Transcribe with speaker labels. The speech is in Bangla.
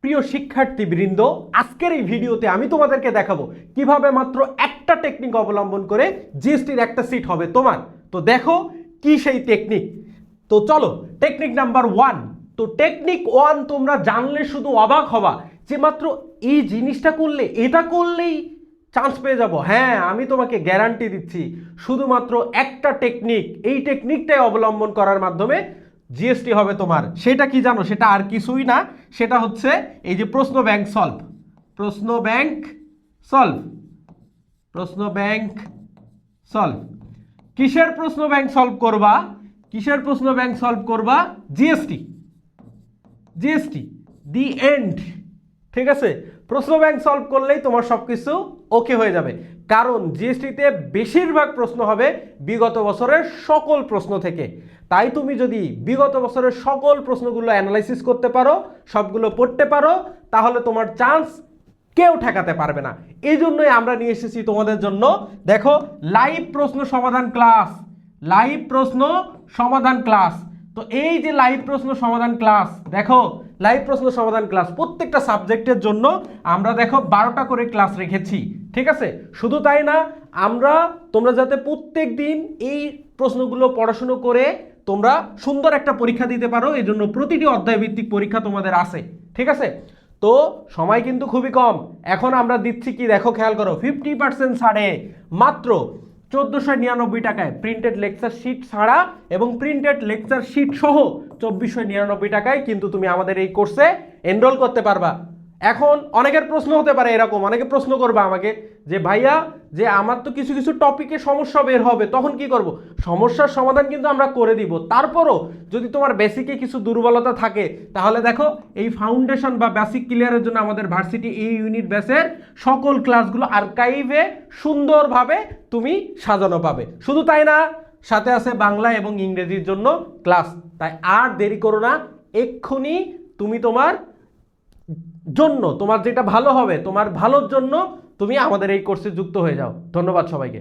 Speaker 1: প্রিয় শিক্ষার্থীবৃন্দ, আজকের এই ভিডিওতে আমি তোমাদেরকে দেখাবো কিভাবে মাত্র একটা টেকনিক অবলম্বন করে জিএসটির একটা সিট হবে তোমার। তো দেখো কি সেই টেকনিক। তো চলো টেকনিক নাম্বার 1। তো টেকনিক 1 তোমরা জানলে শুধু অবাক হবা যে মাত্র এই জিনিসটা করলে, এটা করলেই চান্স পেয়ে যাব। হ্যাঁ, আমি তোমাকে গ্যারান্টি দিচ্ছি শুধুমাত্র একটা টেকনিক, এই টেকনিকটাই অবলম্বন করার মাধ্যমে জিএসটি হবে তোমার। সেটা কি জানো? সেটা আর কিছুই না, সেটা হচ্ছে এই যে প্রশ্ন ব্যাংক সলভ। প্রশ্ন ব্যাংক সলভ, প্রশ্ন ব্যাংক সলভ। কিসের প্রশ্ন ব্যাংক সলভ করবা? কিসের প্রশ্ন ব্যাংক সলভ করবা? জিএসটি। GST the end. ঠিক আছে, প্রশ্ন ব্যাংক সলভ করলেই তোমার সবকিছু ওকে হয়ে যাবে, কারণ জিএসটিতে বেশিরভাগ প্রশ্ন হবে বিগত বছরের সকল প্রশ্ন থেকে। তাই তুমি যদি বিগত বছরের সকল প্রশ্নগুলো অ্যানালাইসিস করতে পারো, সবগুলো পড়তে পারো, তাহলে তোমার চান্স কেউ ঠেকাতে পারবে না। এই জন্যই আমরা নিয়ে এসেছি তোমাদের জন্য, দেখো, লাইভ প্রশ্ন সমাধান ক্লাস। লাইভ প্রশ্ন সমাধান ক্লাস। তো এই যে লাইভ প্রশ্ন সমাধান ক্লাস, দেখো লাইভ প্রশ্ন সমাধান ক্লাস প্রত্যেকটা সাবজেক্টের জন্য আমরা দেখো 12টা করে ক্লাস রেখেছি। ঠিক আছে, শুধু তাই না, তোমরা যাতে প্রত্যেক দিন এই প্রশ্নগুলো পড়াশুনো করে তোমরা সুন্দর একটা পরীক্ষা দিতে পারো, এই জন্য প্রতিটি অধ্যায় ভিত্তিক পরীক্ষা তোমাদের আছে। ঠিক আছে, তো সময় কিন্তু খুবই কম। এখন আমরা দিচ্ছি কি, দেখো খেয়াল করো, 50% ছাড়ে মাত্র 1499 টাকায় প্রিন্টেড লেকচার শিট ছাড়া এবং প্রিন্টেড লেকচার শিট সহ 2499 টাকায় কিন্তু তুমি আমাদের এই কোর্সে এনরোল করতে পারবা। এখন অনেকের প্রশ্ন হতে পারে এরকম, অনেকে প্রশ্ন করবে আমাকে যে ভাইয়া, যে আমার তো কিছু কিছু টপিকে সমস্যা বের হবে, তখন কি করব? সমস্যার সমাধান কিন্তু আমরা করে দিব। তারপরও যদি তোমার বেসিকে কিছু দুর্বলতা থাকে, তাহলে দেখো এই ফাউন্ডেশন বা বেসিক ক্লিয়ারের জন্য আমাদের ভার্সিটি এই ইউনিট ব্যাচের সকল ক্লাসগুলো আর্কাইভে সুন্দরভাবে তুমি সাজানো পাবে। শুধু তাই না, সাথে আছে বাংলা এবং ইংরেজির জন্য ক্লাস। তাই আর দেরি করো না, এক্ষুনি তুমি তোমার জন্য, তোমার যেটা ভালো হবে, তোমার ভালোর জন্য তুমি আমাদের এই কোর্সে যুক্ত হয়ে যাও। ধন্যবাদ সবাইকে।